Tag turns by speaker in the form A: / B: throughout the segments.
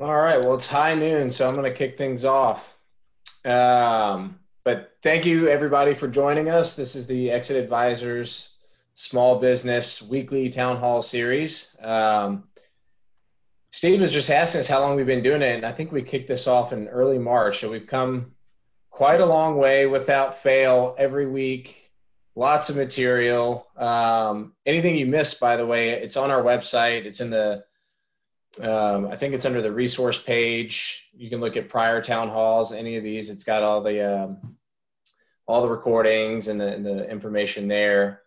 A: All right, well, it's high noon, so I'm going to kick things off. But thank you, everybody, for joining us. This is the Exit Advisors Small Business Weekly Town Hall Series. Steve was just asking us how long we've been doing it, and I think we kicked this off in early March. So we've come quite a long way without fail every week. Lots of material. Anything you missed, by the way, it's on our website. It's in the I think it's under the resource page. You can look at prior town halls, any of these. It's got all the recordings and the information there.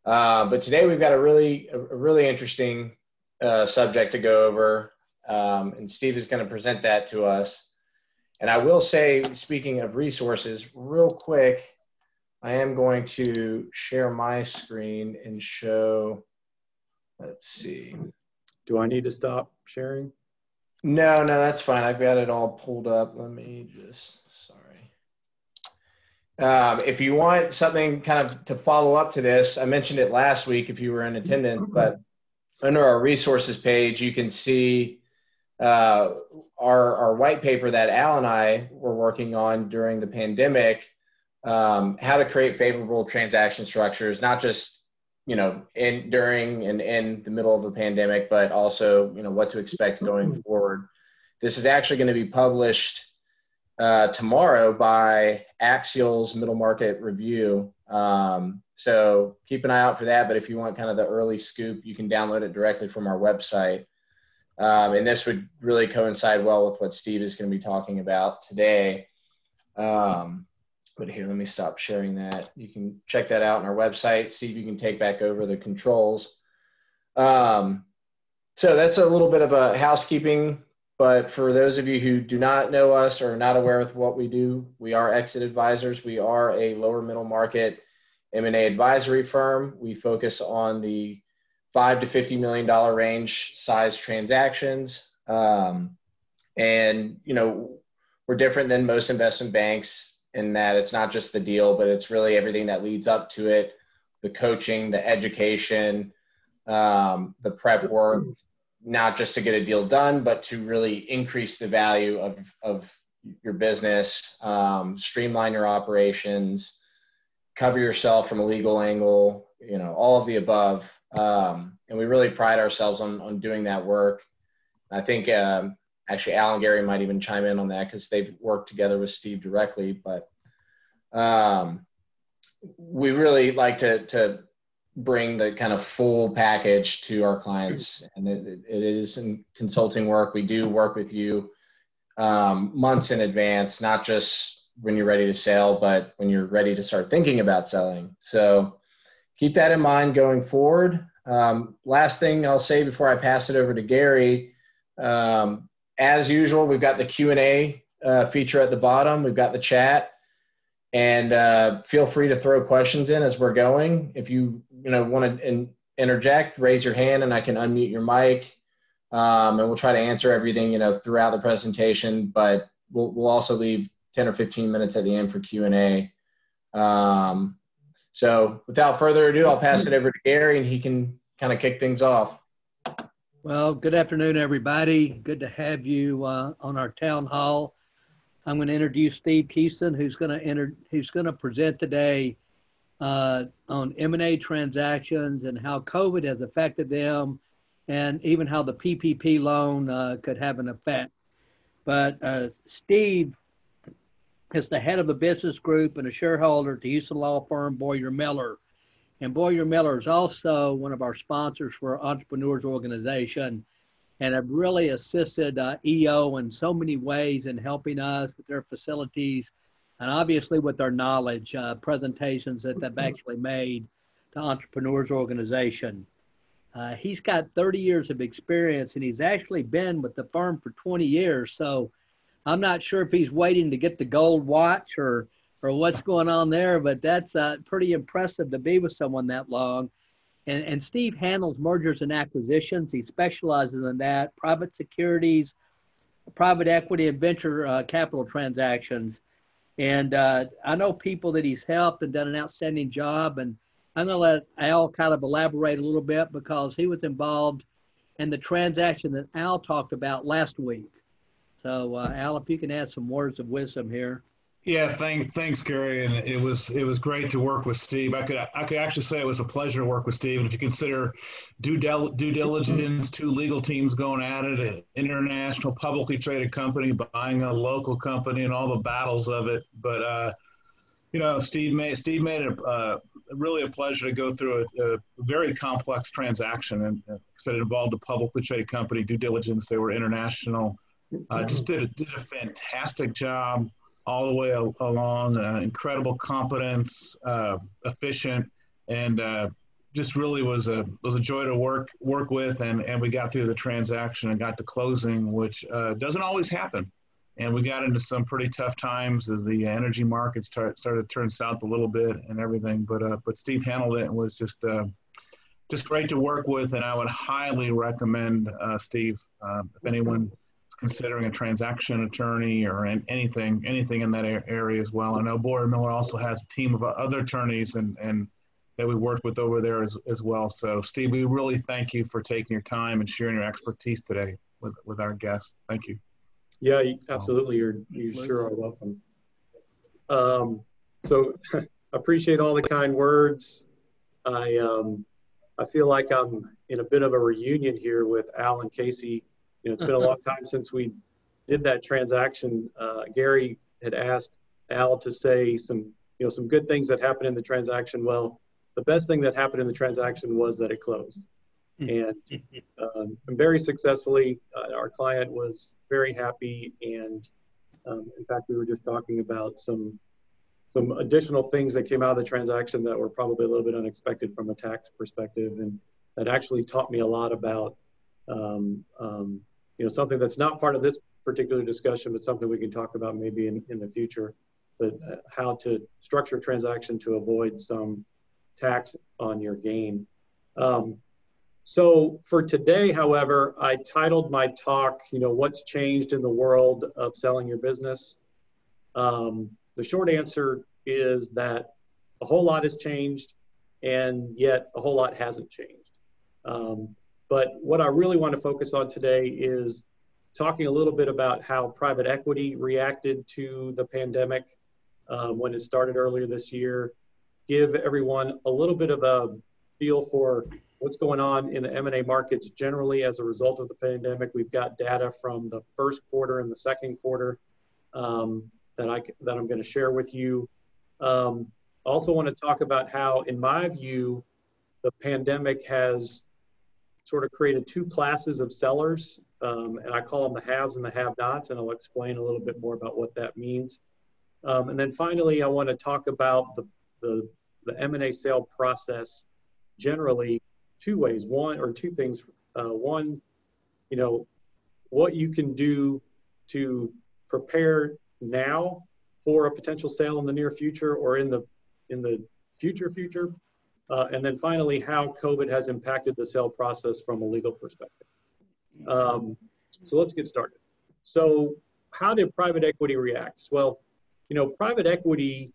A: But today we've got a really interesting subject to go over, and Steve is going to present that to us. And I will say, speaking of resources, real quick, I am going to share my screen and show. Let's see.
B: Do I need to stop sharing?
A: No, that's fine. I've got it all pulled up. Let me just, sorry. If you want something kind of to follow up to this, I mentioned it last week if you were in attendance, but under our resources page, you can see our white paper that Al and I were working on during the pandemic, how to create favorable transaction structures, not just during and in the middle of the pandemic, but also, what to expect going forward. This is actually going to be published tomorrow by Axial's Middle Market Review. So keep an eye out for that. But if you want kind of the early scoop, you can download it directly from our website. And this would really coincide well with what Steve is going to be talking about today. But here, let me stop sharing that. You can check that out on our website, see if you can take back over the controls. So that's a little bit of a housekeeping, but for those of you who do not know us or are not aware with what we do, we are Exit Advisors. We are a lower middle market M&A advisory firm. We focus on the $5 to $50 million range size transactions. And, we're different than most investment banks in that it's not just the deal, but it's really everything that leads up to it, the coaching, the education, the prep work, not just to get a deal done, but to really increase the value of your business, streamline your operations, cover yourself from a legal angle, all of the above. And we really pride ourselves on doing that work. I think actually, Al and Gary might even chime in on that because they've worked together with Steve directly. But we really like to bring the kind of full package to our clients. And it is in consulting work. We do work with you months in advance, not just when you're ready to sell, but when you're ready to start thinking about selling. So keep that in mind going forward. Last thing I'll say before I pass it over to Gary, as usual, we've got the Q&A feature at the bottom. We've got the chat, and feel free to throw questions in as we're going. If you want to interject, raise your hand, and I can unmute your mic. And we'll try to answer everything throughout the presentation. But we'll also leave 10 or 15 minutes at the end for Q&A. So without further ado, I'll pass it over to Gary, and he can kind of kick things off.
C: Well, good afternoon, everybody. Good to have you on our town hall. I'm going to introduce Steve Kesten, who's going to present today on M&A transactions and how COVID has affected them, and even how the PPP loan could have an effect. But Steve is the head of a business group and a shareholder to Houston law firm Boyar Miller. And Boyar Miller is also one of our sponsors for our Entrepreneurs Organization, and have really assisted EO in so many ways in helping us with their facilities and obviously with their knowledge, presentations that they've actually made to Entrepreneurs Organization. He's got 30 years of experience, and he's actually been with the firm for 20 years. So I'm not sure if he's waiting to get the gold watch or what's going on there, but that's pretty impressive to be with someone that long. And Steve handles mergers and acquisitions. He specializes in that, private securities, private equity, and venture capital transactions. And I know people that he's helped and done an outstanding job. And I'm going to let Al kind of elaborate a little bit because he was involved in the transaction that Al talked about last week. So Al, if you can add some words of wisdom here.
D: Yeah, thanks, Gary. And it was great to work with Steve. I could actually say it was a pleasure to work with Steve. And if you consider due diligence, two legal teams going at it, an international publicly traded company buying a local company, and all the battles of it. But Steve made it really a pleasure to go through a very complex transaction, and said it involved a publicly traded company, due diligence. They were international. Just did a fantastic job all the way along, incredible competence, efficient, and just really was a joy to work with. And we got through the transaction and got to closing, which doesn't always happen. And we got into some pretty tough times as the energy markets started to turn south a little bit and everything. But Steve handled it and was just great to work with. And I would highly recommend Steve if anyone considering a transaction attorney or anything in that area as well. I know Boyar Miller also has a team of other attorneys and that we worked with over there as well. So Steve, we really thank you for taking your time and sharing your expertise today with our guests. Thank you.
B: Yeah, absolutely. You sure are welcome. So appreciate all the kind words. I feel like I'm in a bit of a reunion here with Al and Casey. It's been a long time since we did that transaction. Gary had asked Al to say some good things that happened in the transaction. Well, the best thing that happened in the transaction was that it closed, and very successfully. Our client was very happy, and in fact, we were just talking about some additional things that came out of the transaction that were probably a little bit unexpected from a tax perspective, and that actually taught me a lot about something that's not part of this particular discussion, but something we can talk about maybe in the future, but how to structure a transaction to avoid some tax on your gain. So for today, however, I titled my talk, what's changed in the world of selling your business? The short answer is that a whole lot has changed, and yet a whole lot hasn't changed. But what I really want to focus on today is talking a little bit about how private equity reacted to the pandemic when it started earlier this year, give everyone a little bit of a feel for what's going on in the M&A markets generally as a result of the pandemic. We've got data from the first quarter and the second quarter that I'm going to share with you. Also want to talk about how, in my view, the pandemic has sort of created two classes of sellers, and I call them the haves and the have-nots, and I'll explain a little bit more about what that means. And then finally, I want to talk about the M&A sale process generally two ways. Two things. One, what you can do to prepare now for a potential sale in the near future or in the future. And then finally, how COVID has impacted the sale process from a legal perspective. So let's get started. So how did private equity react? Well, private equity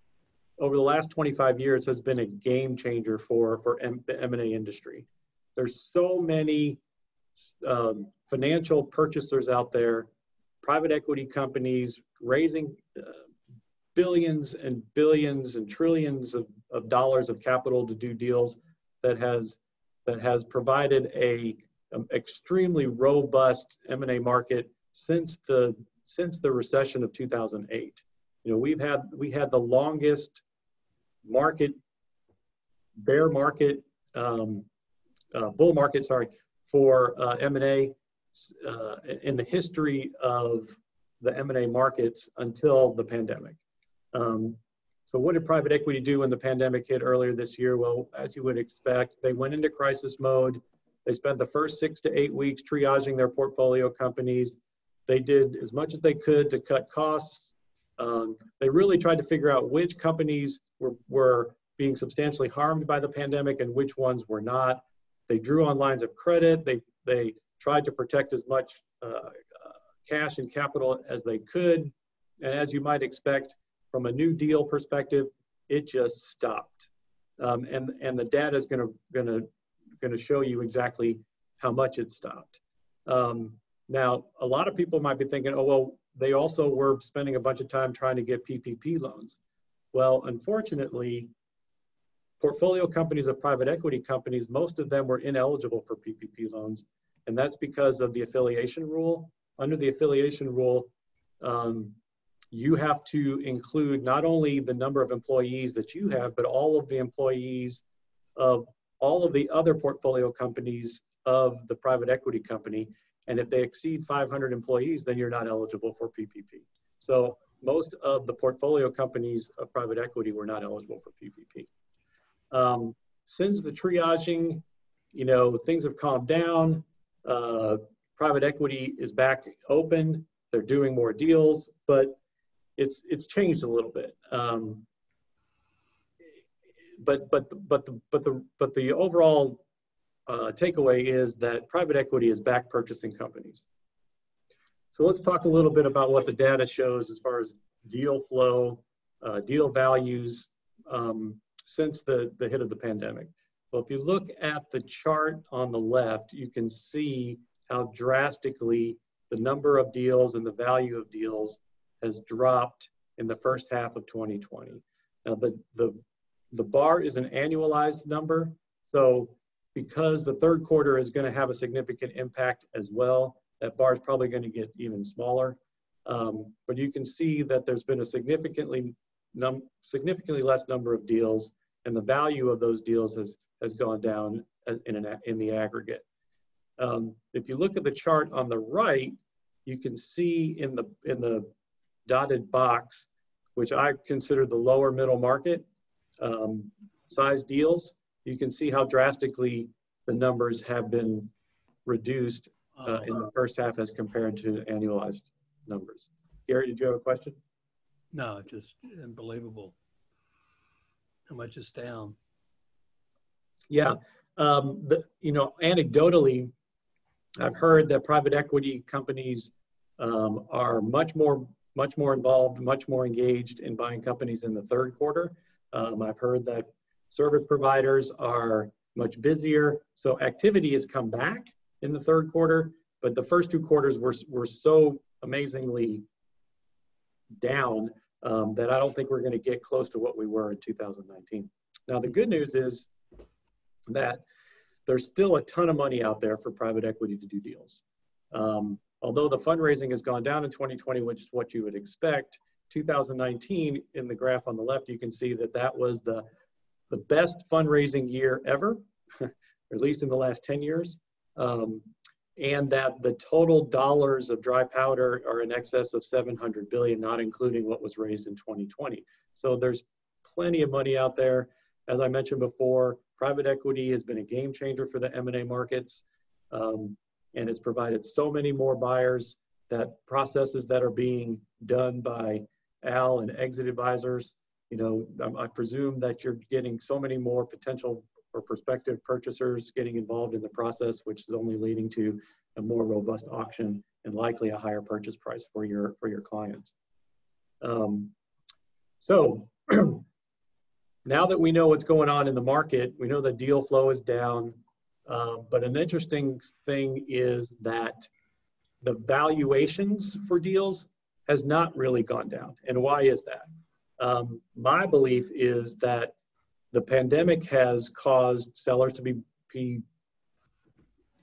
B: over the last 25 years has been a game changer for the M&A industry. There's so many financial purchasers out there, private equity companies raising billions and billions and trillions of dollars of capital to do deals that has provided a extremely robust M&A market since the recession of 2008. We had the longest bull market for M&A in the history of the M&A markets until the pandemic. So what did private equity do when the pandemic hit earlier this year? Well, as you would expect, they went into crisis mode. They spent the first 6 to 8 weeks triaging their portfolio companies. They did as much as they could to cut costs. They really tried to figure out which companies were being substantially harmed by the pandemic and which ones were not. They drew on lines of credit. They tried to protect as much cash and capital as they could. And as you might expect, from a new deal perspective, it just stopped. And the data is going to show you exactly how much it stopped. Now, a lot of people might be thinking, oh, well, they also were spending a bunch of time trying to get PPP loans. Well, unfortunately, portfolio companies of private equity companies, most of them were ineligible for PPP loans. And that's because of the affiliation rule. Under the affiliation rule, you have to include not only the number of employees that you have, but all of the employees of all of the other portfolio companies of the private equity company. And if they exceed 500 employees, then you're not eligible for PPP. So most of the portfolio companies of private equity were not eligible for PPP. Since the triaging, things have calmed down. Private equity is back open. They're doing more deals, but it's changed a little bit. But the overall takeaway is that private equity is back purchasing companies. So let's talk a little bit about what the data shows as far as deal flow, deal values since the hit of the pandemic. Well, if you look at the chart on the left, you can see how drastically the number of deals and the value of deals has dropped in the first half of 2020. Now, the bar is an annualized number. So because the third quarter is going to have a significant impact as well, that bar is probably going to get even smaller. But you can see that there's been a significantly less number of deals, and the value of those deals has gone down in the aggregate. If you look at the chart on the right, you can see in the dotted box, which I consider the lower middle market size deals, you can see how drastically the numbers have been reduced in the first half as compared to annualized numbers. Gary, did you have a question?
C: No, just unbelievable how much it's down.
B: Yeah, anecdotally, I've heard that private equity companies are much more involved, much more engaged in buying companies in the third quarter. I've heard that service providers are much busier, so activity has come back in the third quarter, but the first two quarters were so amazingly down that I don't think we're going to get close to what we were in 2019. Now, the good news is that there's still a ton of money out there for private equity to do deals. Although the fundraising has gone down in 2020, which is what you would expect, 2019, in the graph on the left, you can see that was the best fundraising year ever, or at least in the last 10 years. And that the total dollars of dry powder are in excess of 700 billion, not including what was raised in 2020. So there's plenty of money out there. As I mentioned before, private equity has been a game changer for the M&A markets. And it's provided so many more buyers that processes that are being done by Al and exit advisors, I presume that you're getting so many more potential or prospective purchasers getting involved in the process, which is only leading to a more robust auction and likely a higher purchase price for your clients. So now that we know what's going on in the market, we know the deal flow is down, but an interesting thing is that the valuations for deals has not really gone down. And why is that? My belief is that the pandemic has caused sellers to be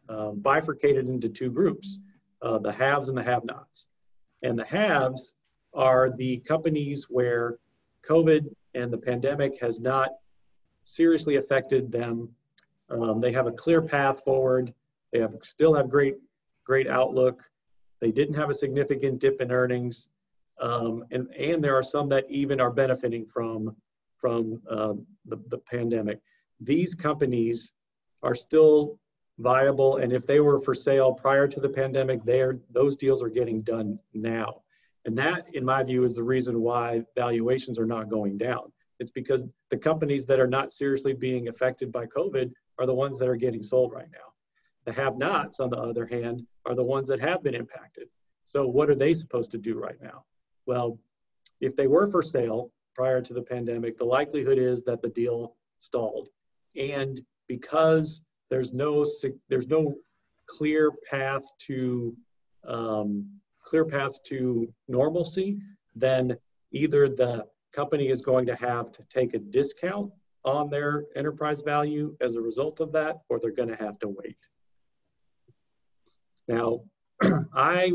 B: bifurcated into two groups, the haves and the have-nots. And the haves are the companies where COVID and the pandemic has not seriously affected them. They have a clear path forward. They still have great outlook. They didn't have a significant dip in earnings. And there are some that even are benefiting from the pandemic. These companies are still viable, and if they were for sale prior to the pandemic, those deals are getting done now. And that, in my view, is the reason why valuations are not going down. It's because the companies that are not seriously being affected by COVID are the ones that are getting sold right now. The have-nots, on the other hand, are the ones that have been impacted. So what are they supposed to do right now? Well, if they were for sale prior to the pandemic, the likelihood is that the deal stalled. And because there's no clear path to clear path to normalcy, then either the company is going to have to take a discount on their enterprise value as a result of that, or they're going to have to wait. Now, I've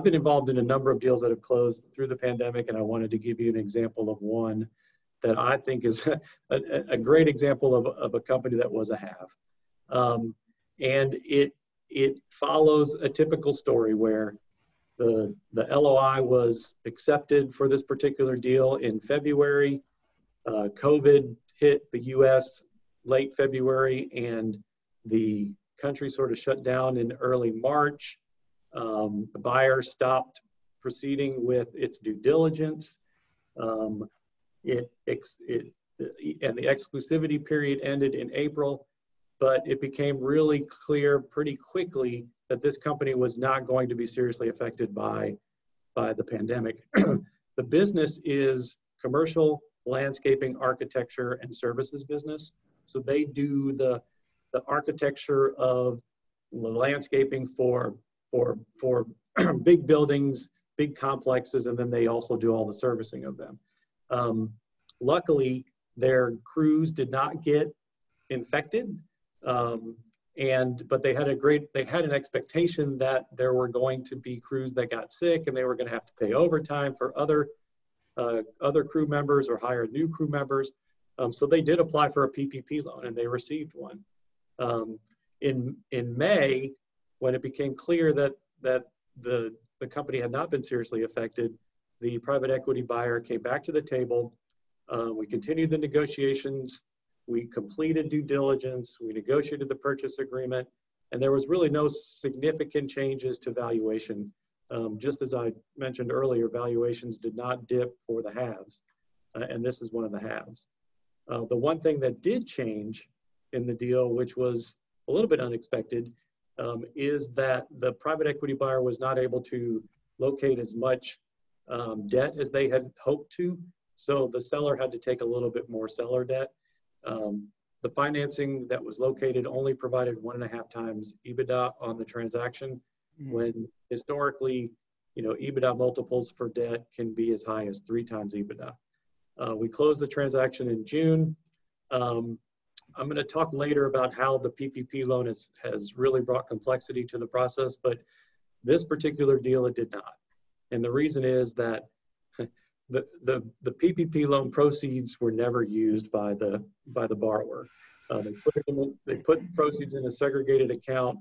B: been involved in a number of deals that have closed through the pandemic, and I wanted to give you an example of one that I think is a great example of a company that was a have. And it follows a typical story where the LOI was accepted for this particular deal in February. COVID hit the US late February, and the country sort of shut down in early March. The buyer stopped proceeding with its due diligence. And the exclusivity period ended in April, but it became really clear pretty quickly that this company was not going to be seriously affected by the pandemic. The business is commercial landscaping, architecture, and services business. So they do the architecture of the landscaping for big buildings, big complexes, and then they also do all the servicing of them. Luckily, their crews did not get infected, but they had an expectation that there were going to be crews that got sick, and they were going to have to pay overtime for other crew members or hire new crew members. So they did apply for a PPP loan, and they received one. In May, when it became clear that the company had not been seriously affected, the private equity buyer came back to the table. We continued the negotiations. We completed due diligence. We negotiated the purchase agreement, and there was really no significant changes to valuation. Just as I mentioned earlier, valuations did not dip for the haves, and this is one of the haves. The one thing that did change in the deal, which was a little bit unexpected, is that the private equity buyer was not able to locate as much debt as they had hoped to. So the seller had to take a little bit more seller debt. The financing that was located only provided 1.5 times EBITDA on the transaction, when historically, EBITDA multiples for debt can be as high as 3 times EBITDA. We closed the transaction in June. I'm going to talk later about how the PPP loan has really brought complexity to the process, but this particular deal, it did not. And the reason is that the PPP loan proceeds were never used by the borrower. They put proceeds in a segregated account,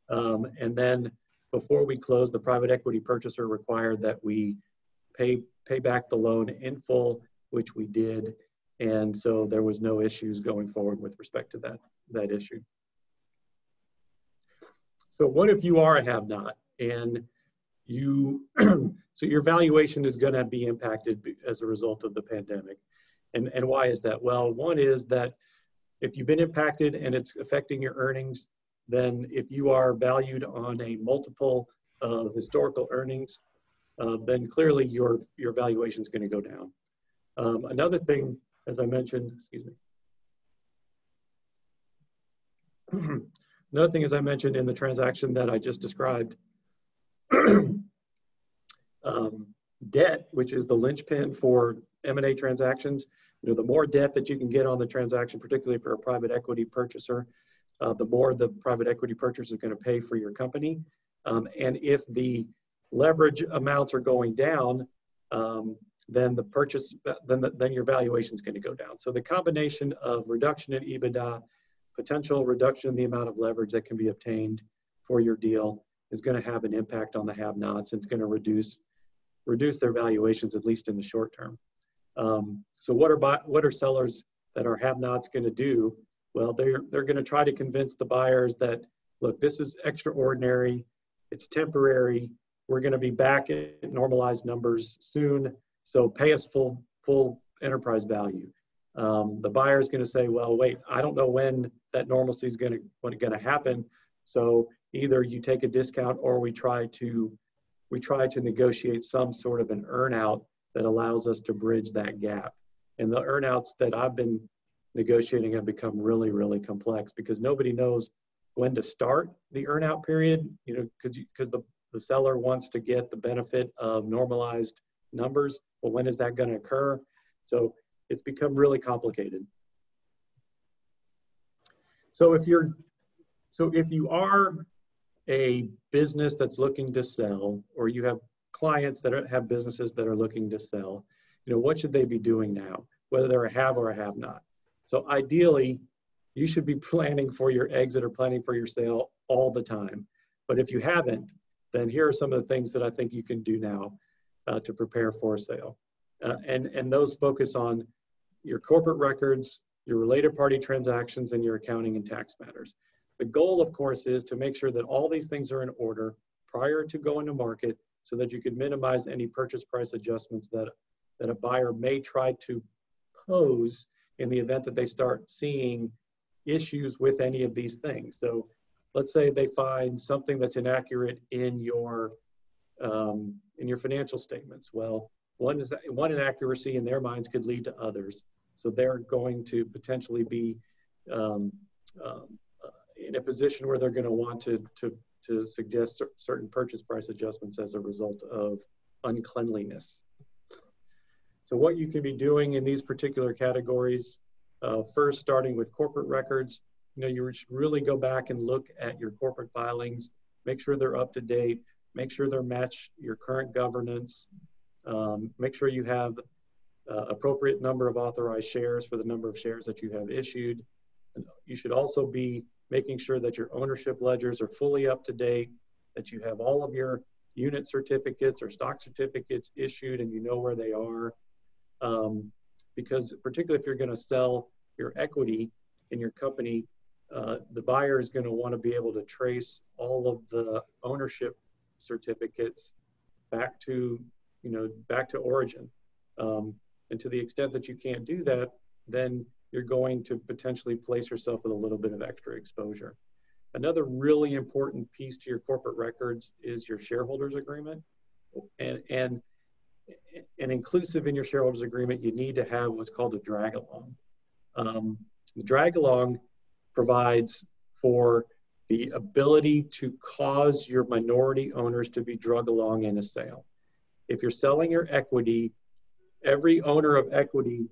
B: and then before we closed, the private equity purchaser required that we pay back the loan in full, which we did. And so there was no issues going forward with respect to that issue. So what if you are a have-not, and so your valuation is going to be impacted as a result of the pandemic? And why is that? Well, one is that if you've been impacted and it's affecting your earnings, then if you are valued on a multiple of historical earnings, then clearly your valuation is going to go down. Another thing, as I mentioned, another thing, as I mentioned in the transaction that I just described, debt, which is the linchpin for M&A transactions, the more debt that you can get on the transaction, particularly for a private equity purchaser, the more the private equity purchaser is going to pay for your company. And if the leverage amounts are going down, then your valuation is going to go down. So the combination of reduction in EBITDA, potential reduction in the amount of leverage that can be obtained for your deal is going to have an impact on the have-nots. It's going to reduce their valuations, at least in the short term. So what are sellers that are have-nots going to do? Well, they're going to try to convince the buyers that, look, this is extraordinary, it's temporary, we're going to be back at normalized numbers soon, so pay us full enterprise value. The buyer is going to say, well, wait, I don't know when that normalcy is going to happen, so either you take a discount or we try to negotiate some sort of an earn-out that allows us to bridge that gap. And the earn-outs that I've been negotiating have become really, really complex because nobody knows when to start the earnout period, you know, because the seller wants to get the benefit of normalized numbers. Well, when is that going to occur? So it's become really complicated. So if you are a business that's looking to sell, or you have clients that have businesses that are looking to sell, you know, what should they be doing now, whether they're a have or a have not? So ideally, you should be planning for your exit or planning for your sale all the time. But if you haven't, then here are some of the things that I think you can do now to prepare for a sale. And those focus on your corporate records, your related party transactions, and your accounting and tax matters. The goal, of course, is to make sure that all these things are in order prior to going to market so that you can minimize any purchase price adjustments that a buyer may try to pose in the event that they start seeing issues with any of these things. So let's say they find something that's inaccurate in your financial statements. Well, one inaccuracy in their minds could lead to others. So they're going to potentially be in a position where they're going to want to suggest certain purchase price adjustments as a result of uncleanliness. So what you can be doing in these particular categories, first starting with corporate records, you know, you should really go back and look at your corporate filings, make sure they're up to date, make sure they match your current governance, make sure you have appropriate number of authorized shares for the number of shares that you have issued. And you should also be making sure that your ownership ledgers are fully up to date, that you have all of your unit certificates or stock certificates issued and you know where they are. Because particularly if you're going to sell your equity in your company, the buyer is going to want to be able to trace all of the ownership certificates back to origin. And to the extent that you can't do that, then you're going to potentially place yourself with a little bit of extra exposure. Another really important piece to your corporate records is your shareholders agreement. And inclusive in your shareholders agreement, you need to have what's called a drag along. The drag along provides for the ability to cause your minority owners to be drug along in a sale. If you're selling your equity, every owner of equity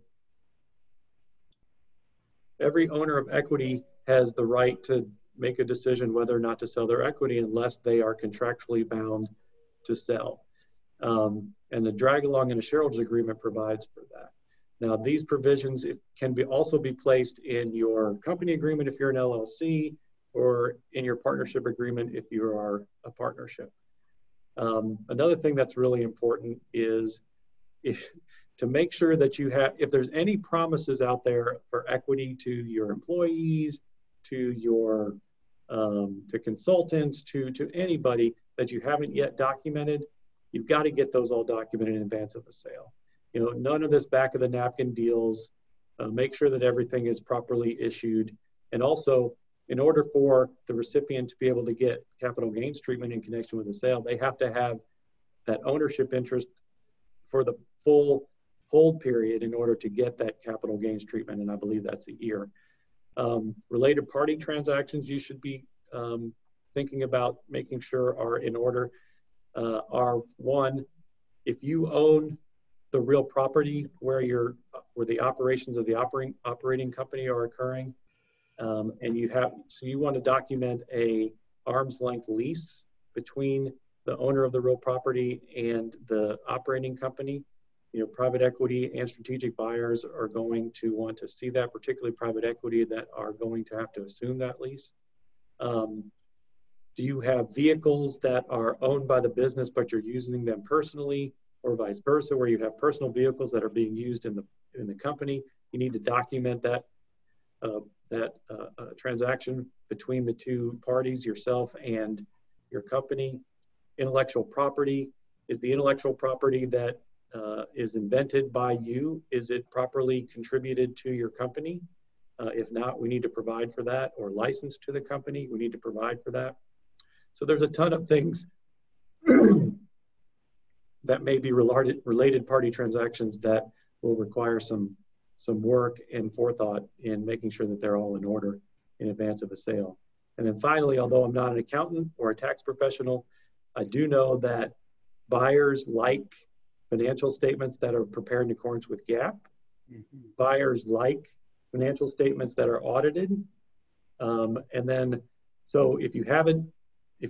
B: has the right to make a decision whether or not to sell their equity unless they are contractually bound to sell. And the drag along in a shareholders agreement provides for that. Now, these provisions can also be placed in your company agreement if you're an LLC, or in your partnership agreement if you are a partnership. Another thing that's really important is to make sure that you have, if there's any promises out there for equity to your employees, to your to consultants, to anybody that you haven't yet documented, you've got to get those all documented in advance of the sale. You know, none of this back of the napkin deals. Make sure that everything is properly issued. And also, in order for the recipient to be able to get capital gains treatment in connection with the sale, they have to have that ownership interest for the full hold period in order to get that capital gains treatment, and I believe that's a year. Related party transactions you should be thinking about making sure are in order. Are one, if you own the real property where the operations of the operating company are occurring, and you want to document a arm's length lease between the owner of the real property and the operating company. You know, private equity and strategic buyers are going to want to see that, particularly private equity that are going to have to assume that lease. Do you have vehicles that are owned by the business, but you're using them personally, or vice versa, where you have personal vehicles that are being used in the company? You need to document that transaction between the two parties, yourself and your company. Intellectual property, is the intellectual property that is invented by you, is it properly contributed to your company? If not, we need to provide for that, or licensed to the company, we need to provide for that. So there's a ton of things that may be related party transactions that will require some work and forethought in making sure that they're all in order in advance of a sale. And then finally, although I'm not an accountant or a tax professional, I do know that buyers like financial statements that are prepared in accordance with GAAP. Buyers like financial statements that are audited. And then, so if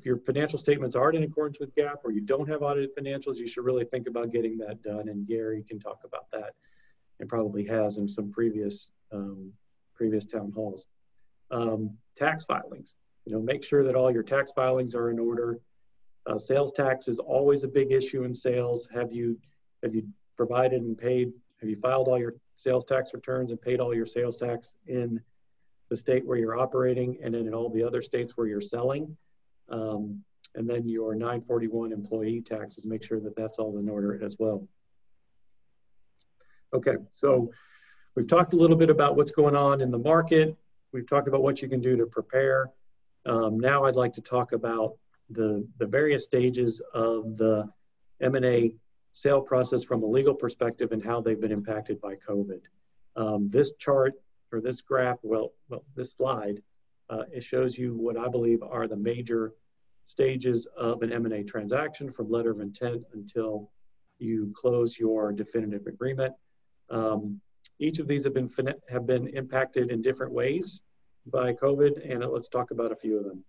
B: your financial statements aren't in accordance with GAAP or you don't have audited financials, you should really think about getting that done. And Gary can talk about that and probably has in some previous town halls. Tax filings, make sure that all your tax filings are in order. Sales tax is always a big issue in sales. Have you provided and paid, have you filed all your sales tax returns and paid all your sales tax in the state where you're operating and then in all the other states where you're selling? And then your 941 employee taxes, make sure that that's all in order as well. Okay, so we've talked a little bit about what's going on in the market. We've talked about what you can do to prepare. Now I'd like to talk about the various stages of the M&A sale process from a legal perspective and how they've been impacted by COVID. This chart or this graph, this slide, it shows you what I believe are the major stages of an M&A transaction from letter of intent until you close your definitive agreement. Each of these have been impacted in different ways by COVID, and let's talk about a few of them.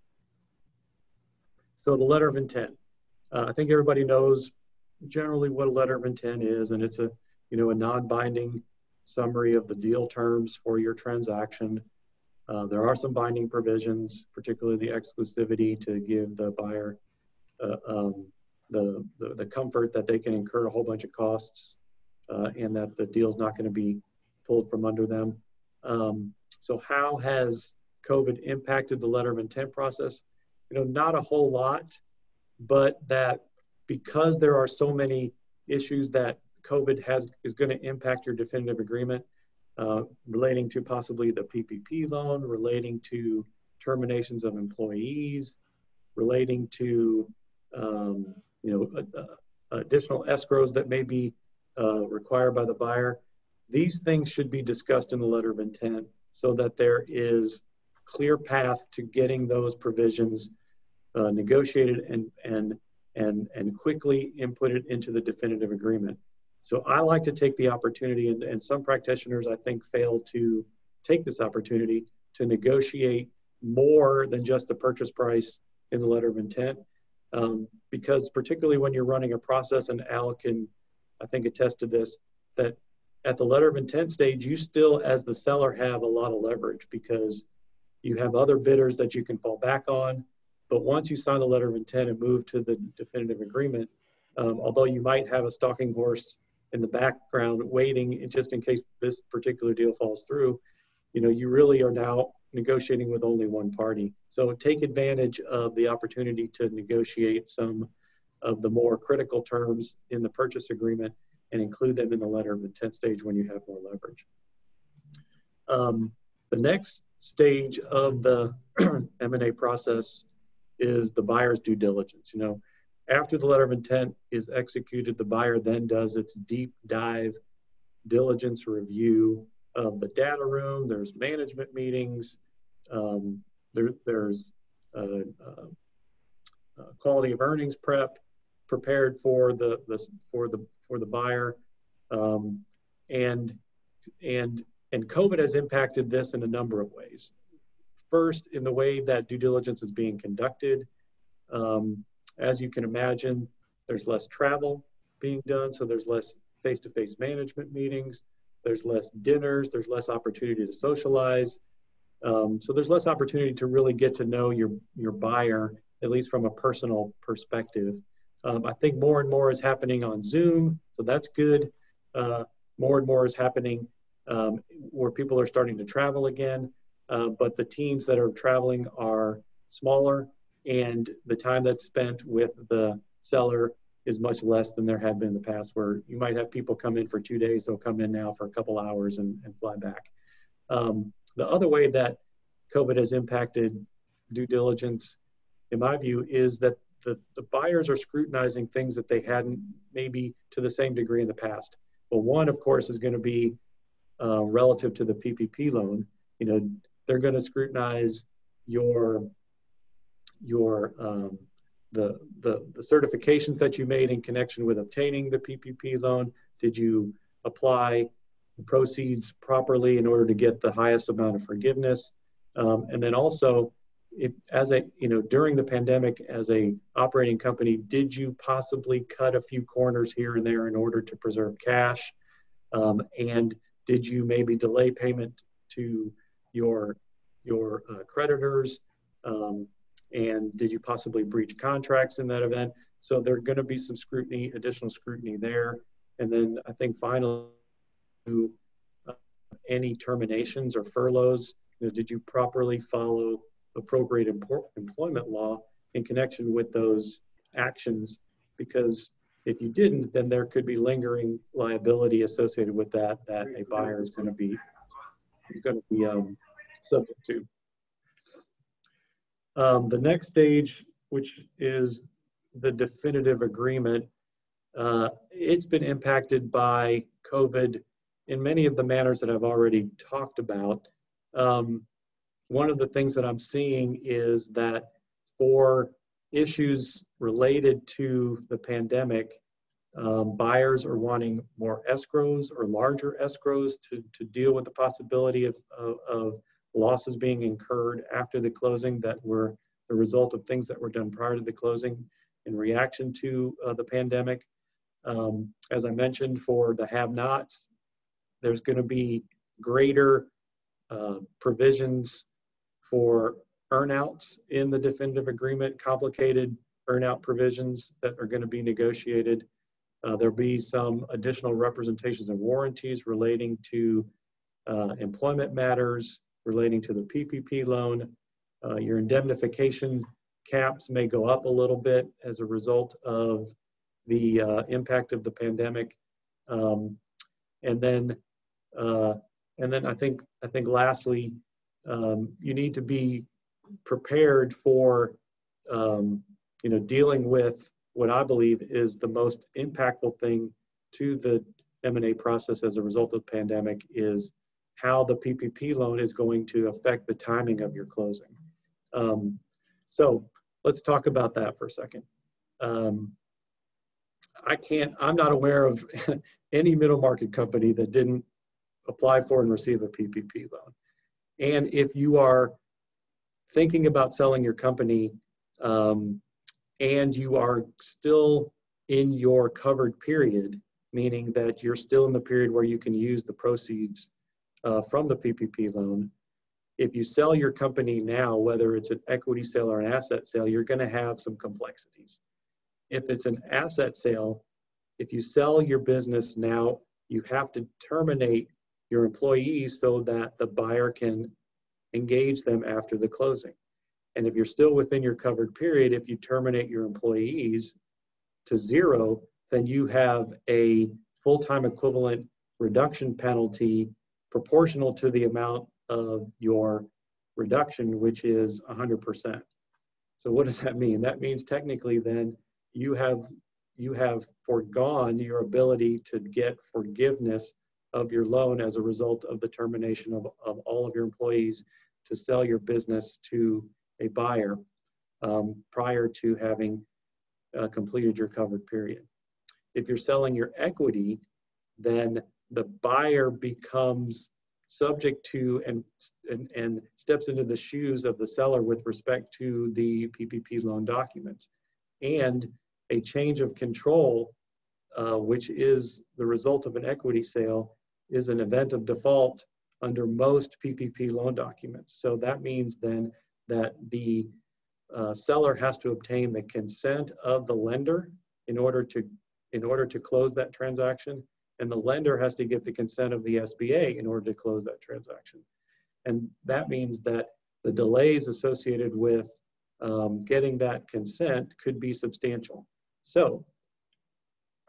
B: So the letter of intent. I think everybody knows generally what a letter of intent is, and it's a non-binding summary of the deal terms for your transaction. There are some binding provisions, particularly the exclusivity, to give the buyer the comfort that they can incur a whole bunch of costs and that the deal's not going to be pulled from under them. So how has COVID impacted the letter of intent process? Not a whole lot, but that because there are so many issues that COVID is going to impact your definitive agreement, relating to possibly the PPP loan, relating to terminations of employees, relating to additional escrows that may be required by the buyer. These things should be discussed in the letter of intent so that there is clear path to getting those provisions negotiated and quickly inputted into the definitive agreement. So I like to take the opportunity, and some practitioners I think fail to take this opportunity to negotiate more than just the purchase price in the letter of intent, because particularly when you're running a process, and Al can, I think, attest to this, that at the letter of intent stage, you still, as the seller, have a lot of leverage because you have other bidders that you can fall back on. But once you sign the letter of intent and move to the definitive agreement, although you might have a stalking horse in the background waiting just in case this particular deal falls through, you really are now negotiating with only one party. So take advantage of the opportunity to negotiate some of the more critical terms in the purchase agreement and include them in the letter of intent stage when you have more leverage. The next stage of the M&A process is the buyer's due diligence. After the letter of intent is executed, the buyer then does its deep dive diligence review of the data room. There's management meetings. There's quality of earnings prep prepared for the buyer, and COVID has impacted this in a number of ways. First, in the way that due diligence is being conducted. As you can imagine, there's less travel being done, so there's less face-to-face management meetings, there's less dinners, there's less opportunity to socialize. So there's less opportunity to really get to know your buyer, at least from a personal perspective. I think more and more is happening on Zoom, so that's good. More and more is happening where people are starting to travel again, but the teams that are traveling are smaller, and the time that's spent with the seller is much less than there had been in the past, where you might have people come in for 2 days, they'll come in now for a couple hours and fly back. The other way that COVID has impacted due diligence, in my view, is that the buyers are scrutinizing things that they hadn't maybe to the same degree in the past. Well, one, of course, is going to be relative to the PPP loan. They're going to scrutinize your your the certifications that you made in connection with obtaining the PPP loan? Did you apply the proceeds properly in order to get the highest amount of forgiveness? And then also, during the pandemic, as a operating company, did you possibly cut a few corners here and there in order to preserve cash? And did you maybe delay payment to your creditors? And did you possibly breach contracts in that event? So there are going to be some scrutiny, additional scrutiny there. And then I think finally, any terminations or furloughs, did you properly follow appropriate employment law in connection with those actions? Because if you didn't, then there could be lingering liability associated with that a buyer is going to be subject to. The next stage, which is the definitive agreement, it's been impacted by COVID in many of the manners that I've already talked about. One of the things that I'm seeing is that for issues related to the pandemic, buyers are wanting more escrows or larger escrows to deal with the possibility of losses being incurred after the closing that were the result of things that were done prior to the closing in reaction to the pandemic. As I mentioned, for the have-nots, there's going to be greater provisions for earnouts in the definitive agreement, complicated earnout provisions that are going to be negotiated. There'll be some additional representations and warranties relating to employment matters, relating to the PPP loan. Your indemnification caps may go up a little bit as a result of the impact of the pandemic. And then I think lastly, you need to be prepared for dealing with what I believe is the most impactful thing to the M&A process as a result of the pandemic is how the PPP loan is going to affect the timing of your closing. So let's talk about that for a second. I'm not aware of any middle market company that didn't apply for and receive a PPP loan. And if you are thinking about selling your company and you are still in your covered period, meaning that you're still in the period where you can use the proceeds from the PPP loan, if you sell your company now, whether it's an equity sale or an asset sale, you're going to have some complexities. If it's an asset sale, if you sell your business now, you have to terminate your employees so that the buyer can engage them after the closing. And if you're still within your covered period, if you terminate your employees to zero, then you have a full-time equivalent reduction penalty proportional to the amount of your reduction, which is 100%. So what does that mean? That means technically then you have foregone your ability to get forgiveness of your loan as a result of the termination of all of your employees to sell your business to a buyer prior to having completed your covered period. If you're selling your equity, then the buyer becomes subject to and steps into the shoes of the seller with respect to the PPP loan documents. And a change of control, which is the result of an equity sale, is an event of default under most PPP loan documents. So that means then that the seller has to obtain the consent of the lender in order to close that transaction, and the lender has to get the consent of the SBA in order to close that transaction. And that means that the delays associated with getting that consent could be substantial. So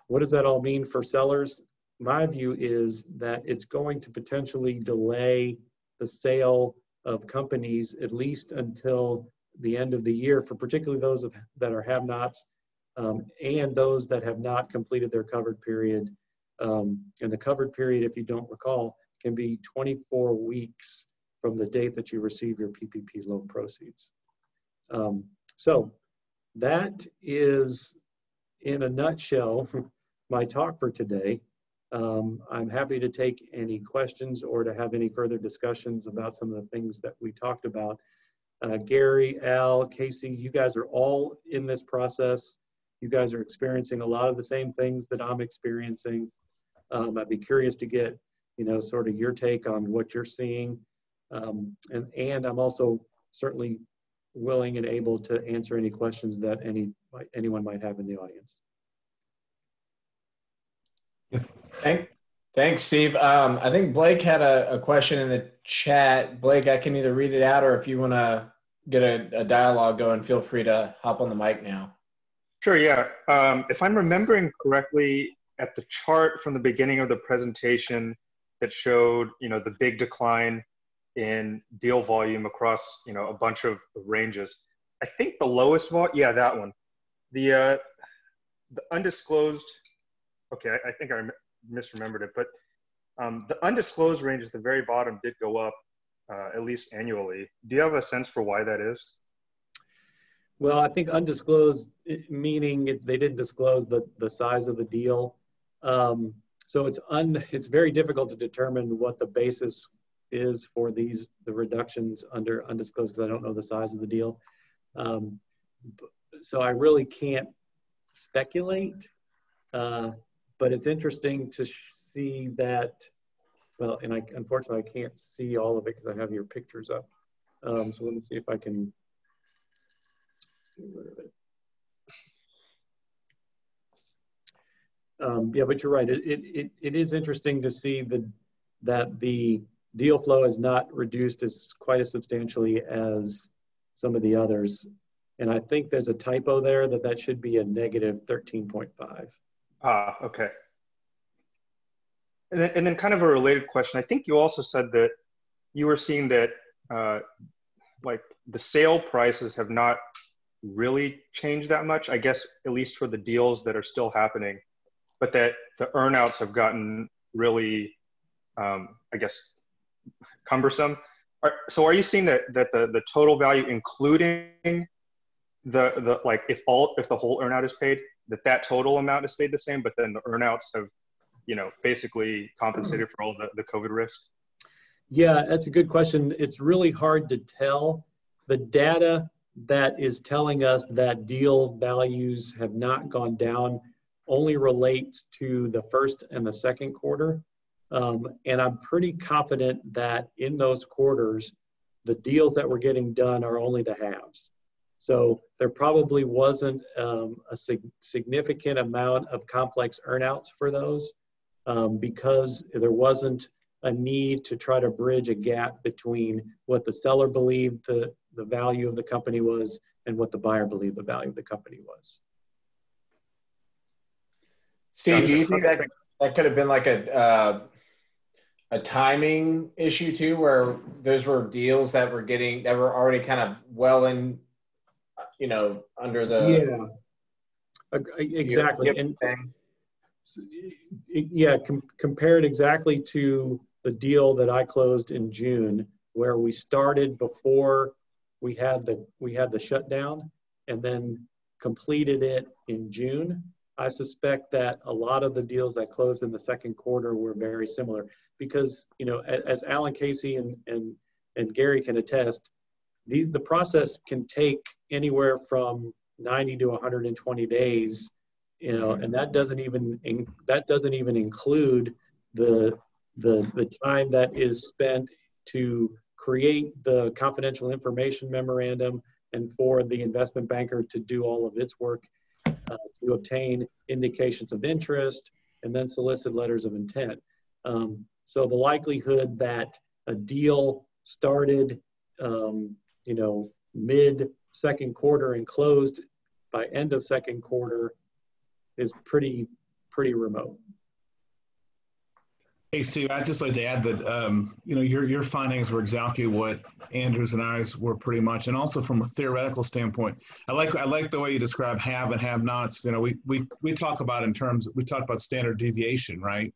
B: what does that all mean for sellers? My view is that it's going to potentially delay the sale of companies at least until the end of the year, for particularly those that are have-nots and those that have not completed their covered period. And the covered period, if you don't recall, can be 24 weeks from the date that you receive your PPP loan proceeds. So that is, in a nutshell, my talk for today. I'm happy to take any questions or to have any further discussions about some of the things that we talked about. Gary, Al, Casey, you guys are all in this process. You guys are experiencing a lot of the same things that I'm experiencing. I'd be curious to get, sort of your take on what you're seeing. And I'm also certainly willing and able to answer any questions that anyone might have in the audience.
A: Thanks, Steve. I think Blake had a question in the chat. Blake, I can either read it out, or if you want to get a dialogue going, feel free to hop on the mic now.
E: Sure, yeah. If I'm remembering correctly, at the chart from the beginning of the presentation that showed, the big decline in deal volume across, a bunch of ranges. I think the lowest yeah, that one. The undisclosed, okay, I think I misremembered it, but the undisclosed range at the very bottom did go up, at least annually. Do you have a sense for why that is?
B: Well, I think undisclosed, meaning they didn't disclose the size of the deal. So it's very difficult to determine what the basis is for the reductions under undisclosed, because I don't know the size of the deal. So I really can't speculate, but it's interesting to see that, well, and unfortunately I can't see all of it because I have your pictures up. So let me see if I can get rid of it. Yeah, but you're right. It is interesting to see that the deal flow is not reduced quite as substantially as some of the others. And I think there's a typo there that should be a negative 13.5.
E: Ah, okay. And then kind of a related question. I think you also said that you were seeing that like the sale prices have not really changed that much, I guess, at least for the deals that are still happening, but that the earnouts have gotten really, I guess, cumbersome. So are you seeing that the total value, including the like if the whole earnout is paid, that total amount has stayed the same, but then the earnouts have, basically compensated for all the COVID risk?
B: Yeah, that's a good question. It's really hard to tell. The data that is telling us that deal values have not gone down only relates to the first and the second quarter. And I'm pretty confident that in those quarters, the deals that were getting done are only the halves. So there probably wasn't a significant amount of complex earnouts for those because there wasn't a need to try to bridge a gap between what the seller believed the value of the company was and what the buyer believed the value of the company was.
A: Steve, do you think that could have been like a timing issue too, where those were deals that were already kind of well in, under the...
B: Yeah, exactly. And yeah, compared exactly to the deal that I closed in June, where we started before we had the shutdown and then completed it in June. I suspect that a lot of the deals that closed in the second quarter were very similar because, as Alan, Casey, and Gary can attest, the process can take anywhere from 90 to 120 days, and that doesn't even include the time that is spent to create the confidential information memorandum and for the investment banker to do all of its work to obtain indications of interest and then solicit letters of intent. So the likelihood that a deal started, mid second quarter and closed by end of second quarter is pretty remote.
D: Hey, Steve, I'd just like to add that, your findings were exactly what Andrew's and I's were pretty much. And also from a theoretical standpoint, I like the way you describe have and have nots. We talk about standard deviation, right?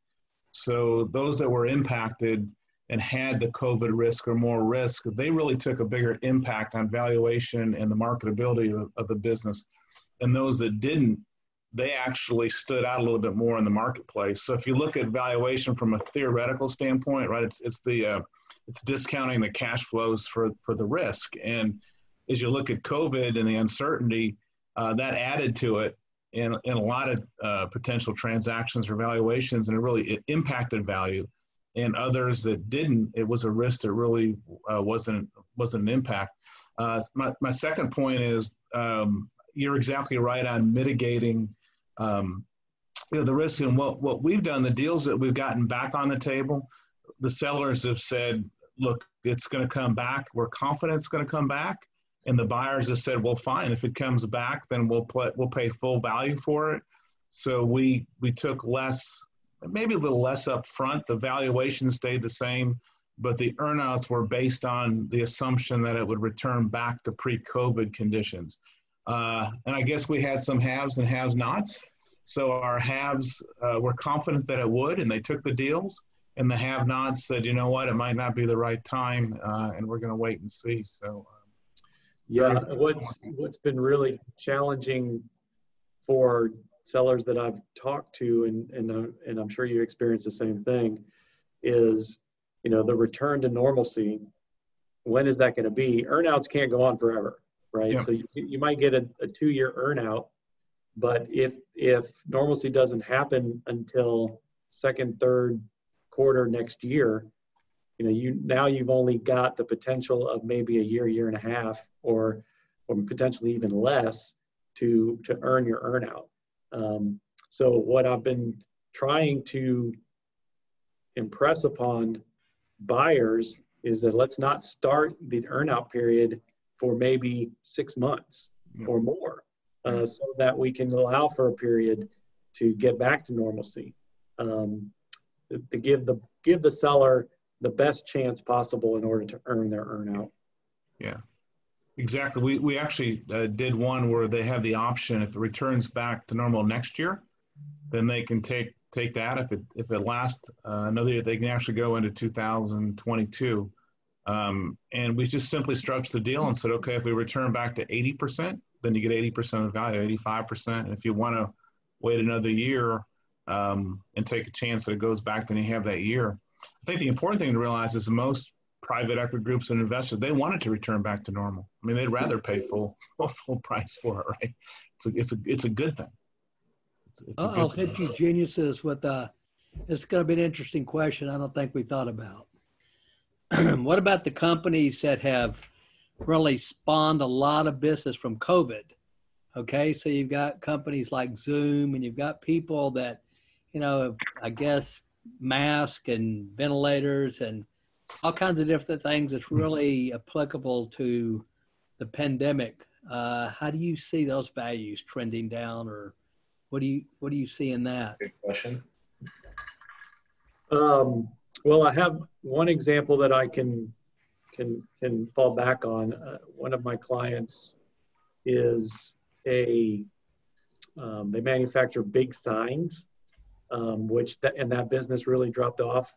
D: So those that were impacted, and had the COVID risk or more risk, they really took a bigger impact on valuation and the marketability of the business. And those that didn't, they actually stood out a little bit more in the marketplace. So if you look at valuation from a theoretical standpoint, right, it's discounting the cash flows for the risk. And as you look at COVID and the uncertainty, that added to it in a lot of potential transactions or valuations, and it impacted value. And others that didn't, it was a risk that really wasn't an impact. My second point is you're exactly right on mitigating the risk. And what we've done, the deals that we've gotten back on the table, the sellers have said, look, it's going to come back. We're confident it's going to come back. And the buyers have said, well, fine, if it comes back, then we'll pay full value for it. So we took less, maybe a little less up front. The valuation stayed the same, but the earnouts were based on the assumption that it would return back to pre-COVID conditions. And I guess we had some haves and have-nots. So our haves were confident that it would, and they took the deals. And the have-nots said, you know what, it might not be the right time, and we're going to wait and see. So,
B: yeah, what's been really challenging for sellers that I've talked to, and I'm sure you experience the same thing, is, you know, the return to normalcy. When is that going to be? Earnouts can't go on forever, right?
D: Yeah.
B: So you might get a 2-year earnout, but if normalcy doesn't happen until second, third quarter next year, you know, you've only got the potential of maybe a year and a half, or potentially even less to earn your earnout. So what I've been trying to impress upon buyers is that let's not start the earnout period for maybe 6 months or more, so that we can allow for a period to get back to normalcy, to give the seller the best chance possible in order to earn their earnout.
D: Yeah, exactly. We actually did one where they have the option, if it returns back to normal next year, then they can take that. If it lasts another year, they can actually go into 2022. And we just simply structured the deal and said, okay, if we return back to 80%, then you get 80% of the value, 85%. And if you want to wait another year and take a chance that it goes back, then you have that year. I think the important thing to realize is most private equity groups and investors, they want it to return back to normal. I mean, they'd rather pay full price for it, right? It's a good thing.
C: I'll hit you geniuses with it's going to be an interesting question I don't think we thought about. What about the companies that have really spawned a lot of business from COVID? Okay, so you've got companies like Zoom, and you've got people that, you know, I guess masks and ventilators and all kinds of different things that's really applicable to the pandemic. How do you see those values trending down, or what do you see in that?
A: Good question.
B: Well, I have one example that I can fall back on. One of my clients is they manufacture big signs, and that business really dropped off.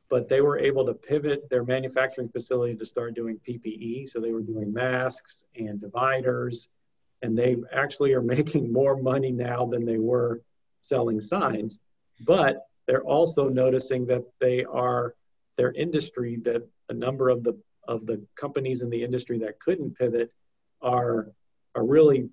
B: But they were able to pivot their manufacturing facility to start doing PPE. So they were doing masks and dividers, and they actually are making more money now than they were selling signs. But they're also noticing that their industry, that a number of the companies in the industry that couldn't pivot are really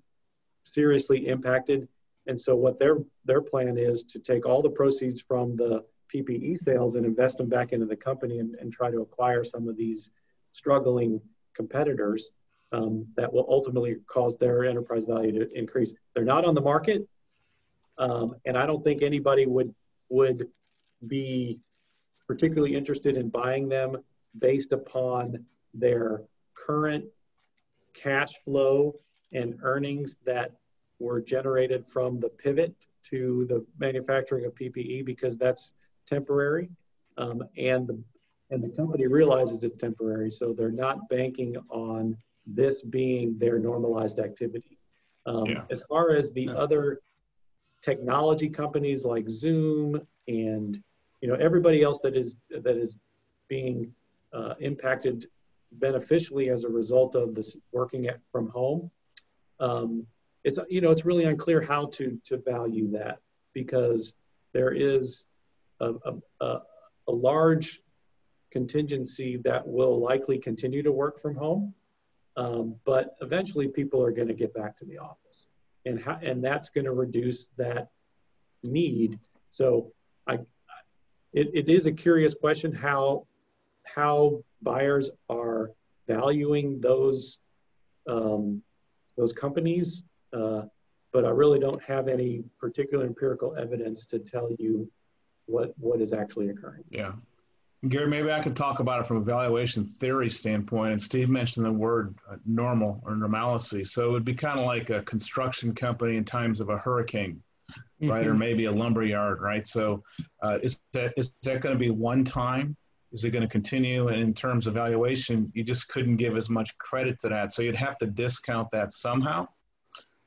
B: seriously impacted. And so what their plan is to take all the proceeds from the PPE sales and invest them back into the company and try to acquire some of these struggling competitors that will ultimately cause their enterprise value to increase. They're not on the market, and I don't think anybody would be particularly interested in buying them based upon their current cash flow and earnings that were generated from the pivot to the manufacturing of PPE, because that's temporary, and the company realizes it's temporary, so they're not banking on this being their normalized activity. As far as the other technology companies like Zoom and everybody else that is being impacted beneficially as a result of this working from home. It's really unclear how to value that, because there is a large contingency that will likely continue to work from home, but eventually people are going to get back to the office, and that's going to reduce that need. So it is a curious question how buyers are valuing those companies, but I really don't have any particular empirical evidence to tell you what is actually occurring.
D: Yeah. Gary, maybe I could talk about it from a valuation theory standpoint. And Steve mentioned the word normal or normalcy. So it would be kind of like a construction company in times of a hurricane, right? Or maybe a lumber yard, right? So is that going to be one time? Is it going to continue? And in terms of valuation, you just couldn't give as much credit to that. So you'd have to discount that somehow,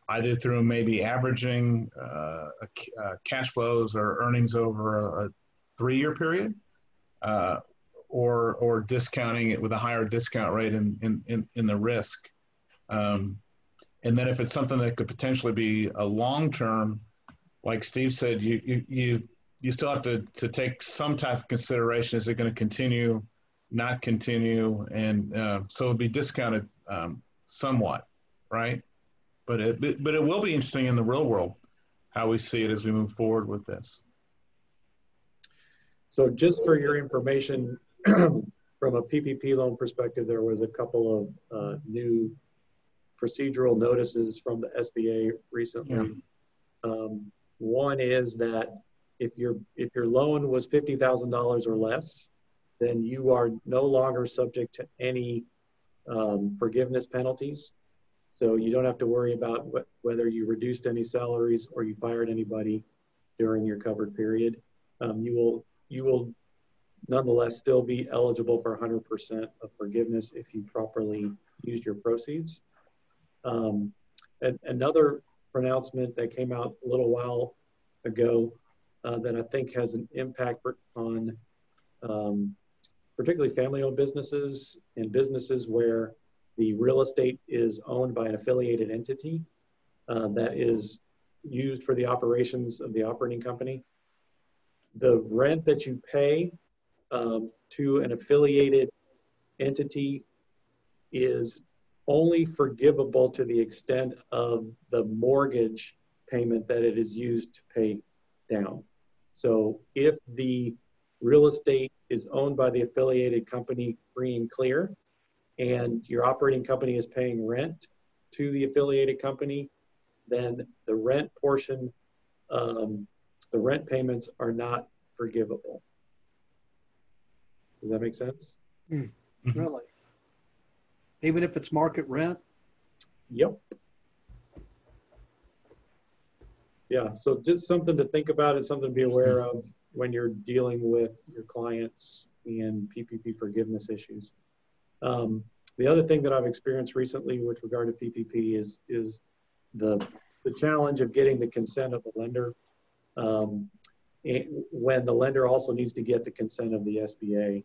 D: either through maybe averaging cash flows or earnings over a 3-year period, or discounting it with a higher discount rate in the risk. And then if it's something that could potentially be a long-term, like Steve said, you still have to take some type of consideration. Is it going to continue, not continue? And so it'll be discounted somewhat, right? But it will be interesting in the real world how we see it as we move forward with this.
B: So just for your information, from a PPP loan perspective, there was a couple of new procedural notices from the SBA recently. Yeah. One is that if your loan was $50,000 or less, then you are no longer subject to any forgiveness penalties. So you don't have to worry about whether you reduced any salaries or you fired anybody during your covered period. You will nonetheless still be eligible for 100% of forgiveness if you properly used your proceeds. And another pronouncement that came out a little while ago that I think has an impact on particularly family-owned businesses and businesses where the real estate is owned by an affiliated entity that is used for the operations of the operating company. The rent that you pay to an affiliated entity is only forgivable to the extent of the mortgage payment that it is used to pay down. So if the real estate is owned by the affiliated company free and clear, and your operating company is paying rent to the affiliated company, then the rent portion, the rent payments are not forgivable. Does that make sense?
C: Really? Even if it's market rent?
B: Yep. Yeah, so just something to think about and something to be aware of when you're dealing with your clients and PPP forgiveness issues. The other thing that I've experienced recently with regard to PPP is the challenge of getting the consent of the lender when the lender also needs to get the consent of the SBA.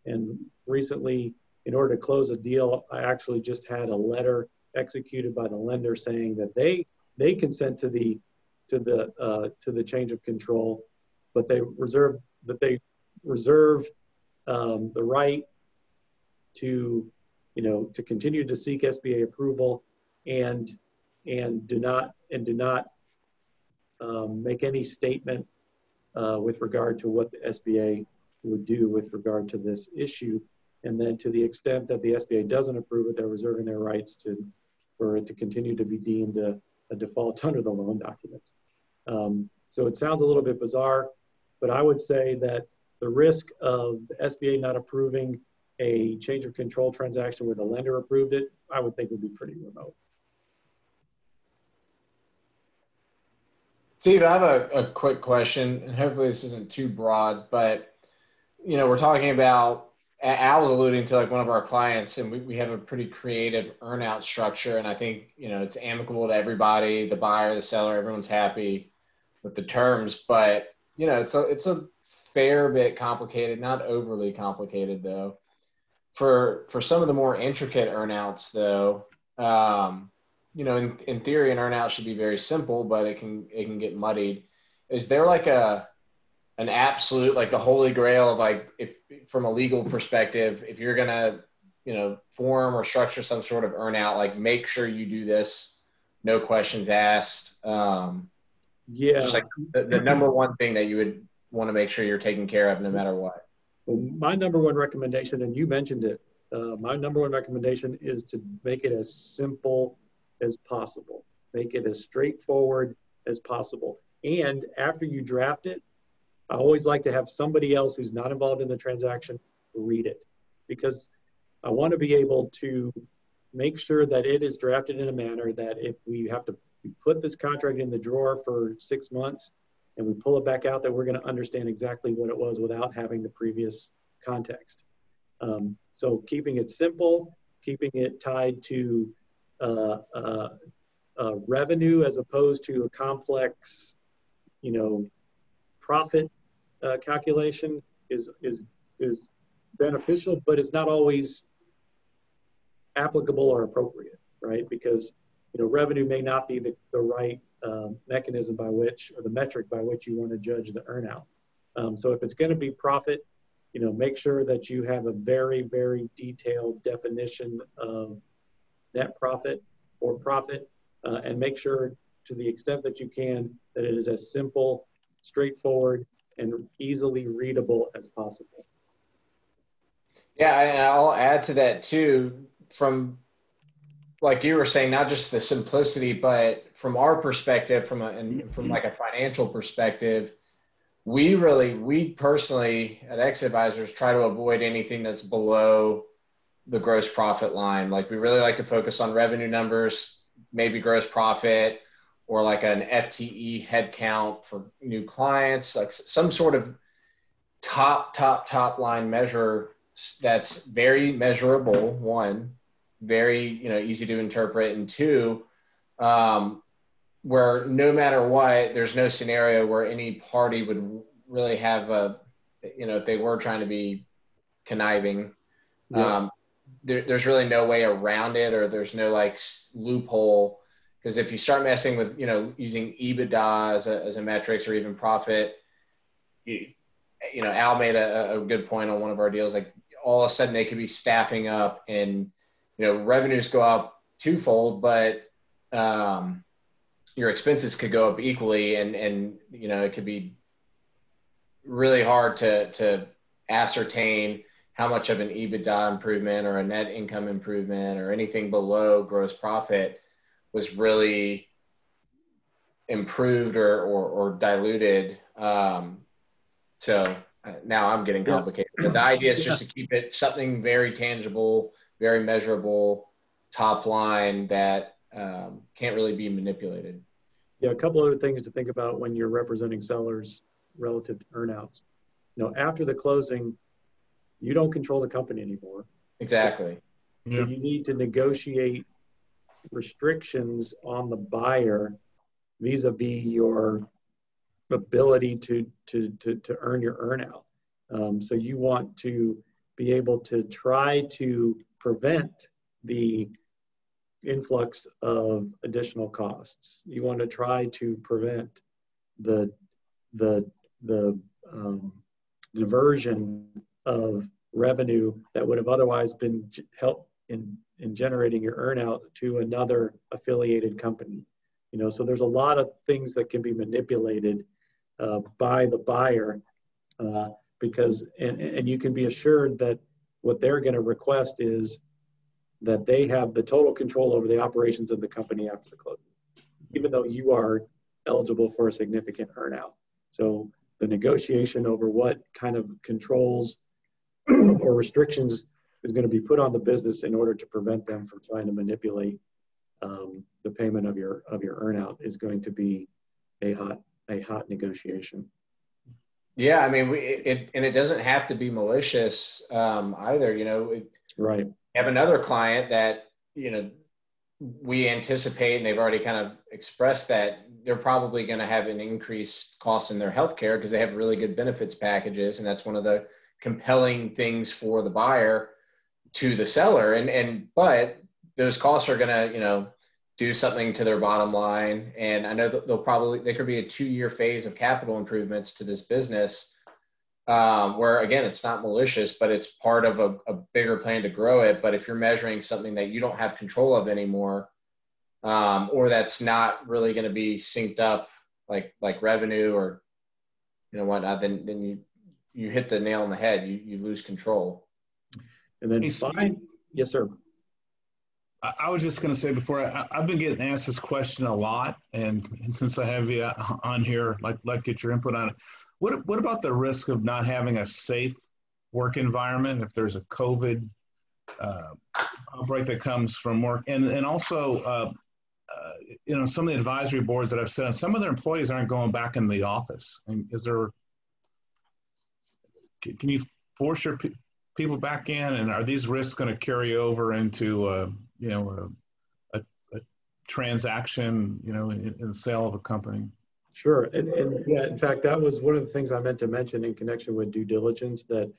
B: And recently, in order to close a deal, I actually just had a letter executed by the lender saying that they consent to the change of control, but they reserve the right to continue to seek SBA approval and do not make any statement with regard to what the SBA would do with regard to this issue. And then to the extent that the SBA doesn't approve it, they're reserving their rights for it to continue to be deemed a default under the loan documents. So it sounds a little bit bizarre, but I would say that the risk of the SBA not approving a change of control transaction where the lender approved it, I would think would be pretty remote.
A: Steve, I have a quick question, and hopefully this isn't too broad, but we're talking about, Al was alluding to like one of our clients, and we have a pretty creative earnout structure, and I think it's amicable to everybody, the buyer, the seller, everyone's happy with the terms, but it's a fair bit complicated, not overly complicated though. For some of the more intricate earnouts though, in theory, an earnout should be very simple, but it can get muddied. Is there like an absolute, like the holy grail of like, if from a legal perspective, if you're gonna, form or structure some sort of earnout, like make sure you do this, no questions asked. Just like the number one thing that you would want to make sure you're taking care of no matter what.
B: Well, my number one recommendation, and you mentioned it, my number one recommendation is to make it as simple as possible. Make it as straightforward as possible. And after you draft it, I always like to have somebody else who's not involved in the transaction read it, because I want to be able to make sure that it is drafted in a manner that if we have to put this contract in the drawer for 6 months and we pull it back out, that we're going to understand exactly what it was without having the previous context. So keeping it simple, keeping it tied to revenue as opposed to a complex, profit calculation is beneficial, but it's not always applicable or appropriate, right? Because revenue may not be the right mechanism by which, or the metric by which you want to judge the earnout. So if it's going to be profit, make sure that you have a very, very detailed definition of net profit or profit, and make sure to the extent that you can that it is as simple, straightforward, and easily readable as possible.
A: Yeah, and I'll add to that too, from like you were saying, not just the simplicity, but from our perspective, from like a financial perspective, we personally at X Advisors try to avoid anything that's below the gross profit line. Like we really like to focus on revenue numbers, maybe gross profit, or like an FTE headcount for new clients, like some sort of top line measure that's very measurable, one, very, easy to interpret, and two, where no matter what, there's no scenario where any party would really have if they were trying to be conniving, there's really no way around it, or there's no like loophole. Because if you start messing with, using EBITDA as a metrics, or even profit, Al made a good point on one of our deals. Like all of a sudden they could be staffing up, and revenues go up twofold, but your expenses could go up equally, and it could be really hard to ascertain how much of an EBITDA improvement or a net income improvement or anything below gross profit was really improved or diluted. So now I'm getting complicated. But the idea is just to keep it something very tangible, very measurable, top line that can't really be manipulated.
B: Yeah, a couple other things to think about when you're representing sellers relative to earnouts. After the closing, you don't control the company anymore.
A: Exactly.
B: So you need to negotiate restrictions on the buyer vis-a-vis your ability to earn your earnout. So you want to be able to try to prevent the influx of additional costs. You want to try to prevent the diversion of revenue that would have otherwise been helped in generating your earnout to another affiliated company. So there's a lot of things that can be manipulated by the buyer, because and you can be assured that what they're going to request is that they have the total control over the operations of the company after the closing, even though you are eligible for a significant earnout. So the negotiation over what kind of controls or restrictions is going to be put on the business in order to prevent them from trying to manipulate the payment of your earnout is going to be a hot negotiation.
A: Yeah, I mean, it doesn't have to be malicious either.
B: Right.
A: I have another client that we anticipate, and they've already kind of expressed that they're probably going to have an increased cost in their healthcare because they have really good benefits packages. And that's one of the compelling things for the buyer to the seller. But those costs are going to, do something to their bottom line. And I know that there could be a 2-year phase of capital improvements to this business, where again, it's not malicious, but it's part of a bigger plan to grow it. But if you're measuring something that you don't have control of anymore, or that's not really going to be synced up like revenue or whatnot, then you hit the nail on the head. You lose control.
B: And then yes, sir.
D: I was just going to say before, I've been getting asked this question a lot, and since I have you on here, like get your input on it. What about the risk of not having a safe work environment if there's a COVID outbreak that comes from work, and also some of the advisory boards that I've sat on, some of their employees aren't going back in the office. And can you force your people back in, and are these risks going to carry over into a transaction, in the sale of a company?
B: Sure. And yeah, in fact, that was one of the things I meant to mention in connection with due diligence, that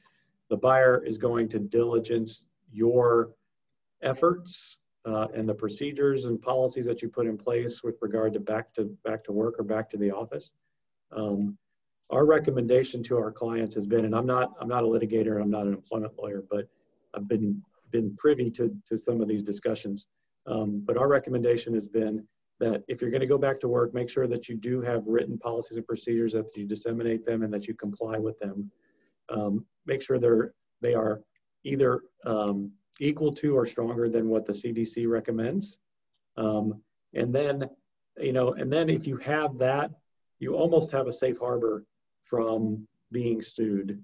B: the buyer is going to diligence your efforts and the procedures and policies that you put in place with regard to back to work or back to the office. Our recommendation to our clients has been, and I'm not a litigator, I'm not an employment lawyer, but I've been privy to some of these discussions. But our recommendation has been that if you're going to go back to work, make sure that you do have written policies and procedures, that you disseminate them and that you comply with them. Make sure they are either equal to or stronger than what the CDC recommends. And then if you have that, you almost have a safe harbor from being sued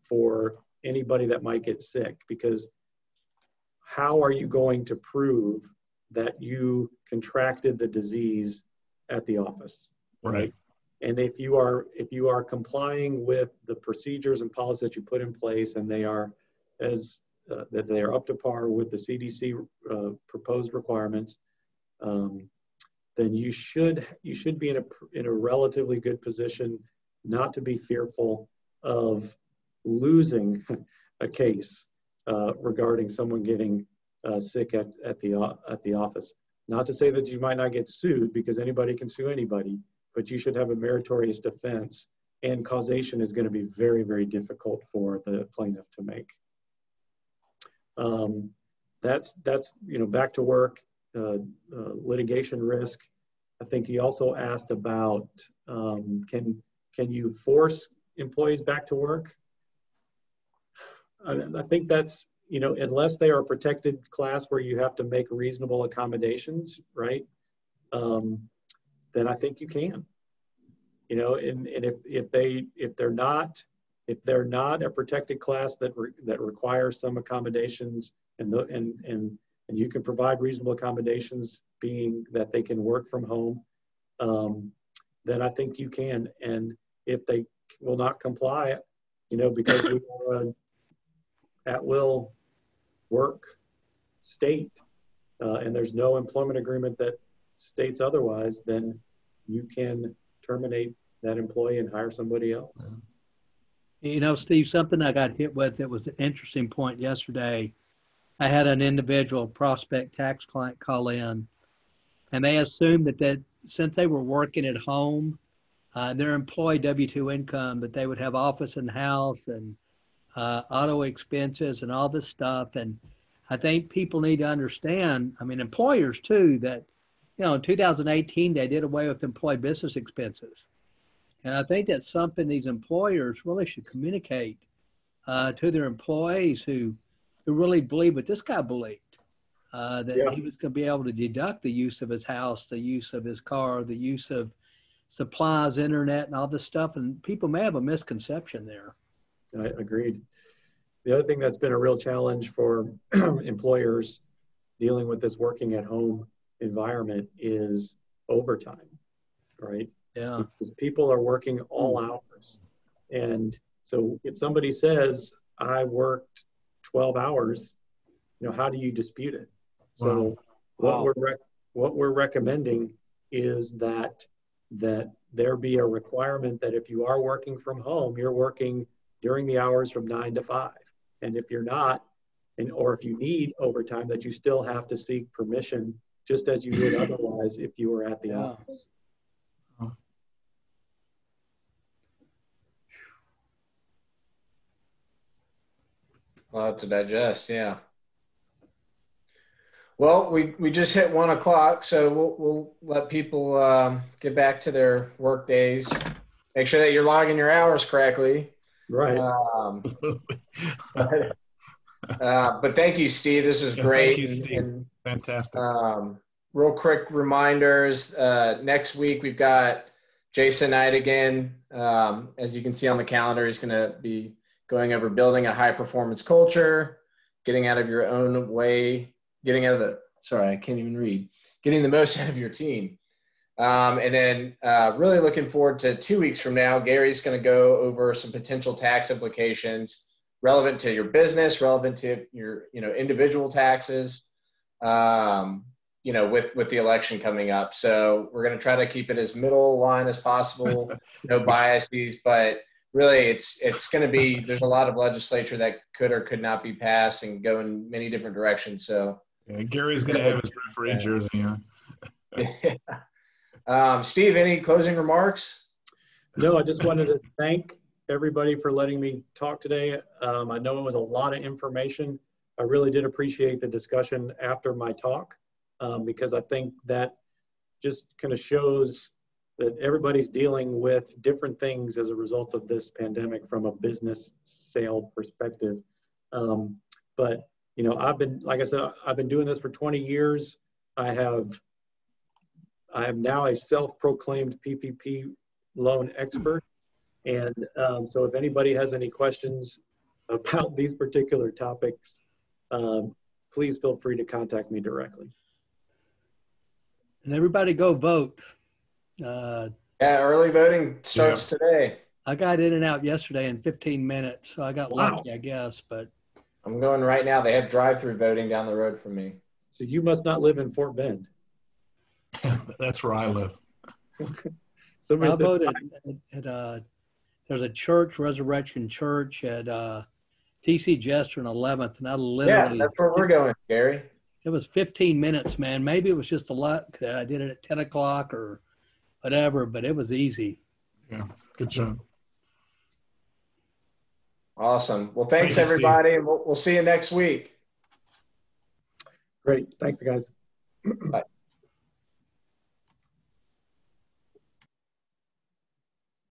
B: for anybody that might get sick, because how are you going to prove that you contracted the disease at the office, right? And if you are complying with the procedures and policies that you put in place, and they are that they are up to par with the CDC proposed requirements, then you should be in a relatively good position not to be fearful of losing a case regarding someone getting sick at the office. Not to say that you might not get sued, because anybody can sue anybody, but you should have a meritorious defense, and causation is going to be very, very difficult for the plaintiff to make. That's back to work, litigation risk. I think he also asked about can you force employees back to work? I think that's, unless they are a protected class where you have to make reasonable accommodations, right? Then I think you can. And if they're not a protected class that requires some accommodations, and you can provide reasonable accommodations, being that they can work from home, then I think you can. And if they will not comply, because we are an at-will work state, and there's no employment agreement that states otherwise, then you can terminate that employee and hire somebody else.
C: Steve, something I got hit with that was an interesting point yesterday. I had an individual prospect tax client call in, and they assumed that since they were working at home, their employee W-2 income, that they would have office and house and auto expenses and all this stuff. And I think people need to understand, employers too, that, in 2018, they did away with employee business expenses. And I think that's something these employers really should communicate to their employees who really believe what this guy believed, that he was going to be able to deduct the use of his house, the use of his car, the use of supplies, internet, and all this stuff. And people may have a misconception there.
B: I agreed. The other thing that's been a real challenge for employers dealing with this working at home environment is overtime, right?
C: Yeah.
B: Because people are working all hours. And so if somebody says, I worked 12 hours, how do you dispute it? So What we're recommending is that there be a requirement that if you are working from home, you're working during the hours from 9 to 5. And if you're not, or if you need overtime, that you still have to seek permission, just as you would otherwise if you were at the office.
A: A lot to digest, yeah. Well, we just hit 1 o'clock, so we'll let people get back to their work days. Make sure that you're logging your hours correctly.
B: Right.
A: But thank you, Steve. This is great.
D: Thank you, Steve.
A: And,
D: fantastic.
A: Real quick reminders. Next week we've got Jason Knight again. As you can see on the calendar, he's going to be going over building a high performance culture, getting out of your own way, getting the most out of your team. And then really looking forward to 2 weeks from now, Gary's going to go over some potential tax implications relevant to your business, relevant to your, individual taxes, with the election coming up. So we're going to try to keep it as middle line as possible, no biases, but really it's going to be, there's a lot of legislature that could or could not be passed and go in many different directions. So
D: yeah, Gary's going to have his referee jersey on.
A: Steve, any closing remarks?
B: No, I just wanted to thank everybody for letting me talk today. I know it was a lot of information. I really did appreciate the discussion after my talk because I think that just kind of shows that everybody's dealing with different things as a result of this pandemic from a business sale perspective. But, I've been, like I said, I've been doing this for 20 years. I am now a self-proclaimed PPP loan expert. And so if anybody has any questions about these particular topics, please feel free to contact me directly.
C: And everybody go vote.
A: Yeah, early voting starts today.
C: I got in and out yesterday in 15 minutes, so I got lucky, I guess. But
A: I'm going right now. They have drive-through voting down the road from me.
B: So you must not live in Fort Bend.
D: That's where I live.
C: I voted at there's a church, Resurrection Church at TC Jester and 11th, and I literally.
A: Yeah, that's where we're going, Gary.
C: It was 15 minutes, man. Maybe it was just a luck that I did it at 10 o'clock or whatever, but it was easy.
D: Yeah, good job.
A: Awesome. Well, thanks everybody,
D: Steve.
A: And we'll see you next week.
B: Great. Thanks, guys.
A: Bye.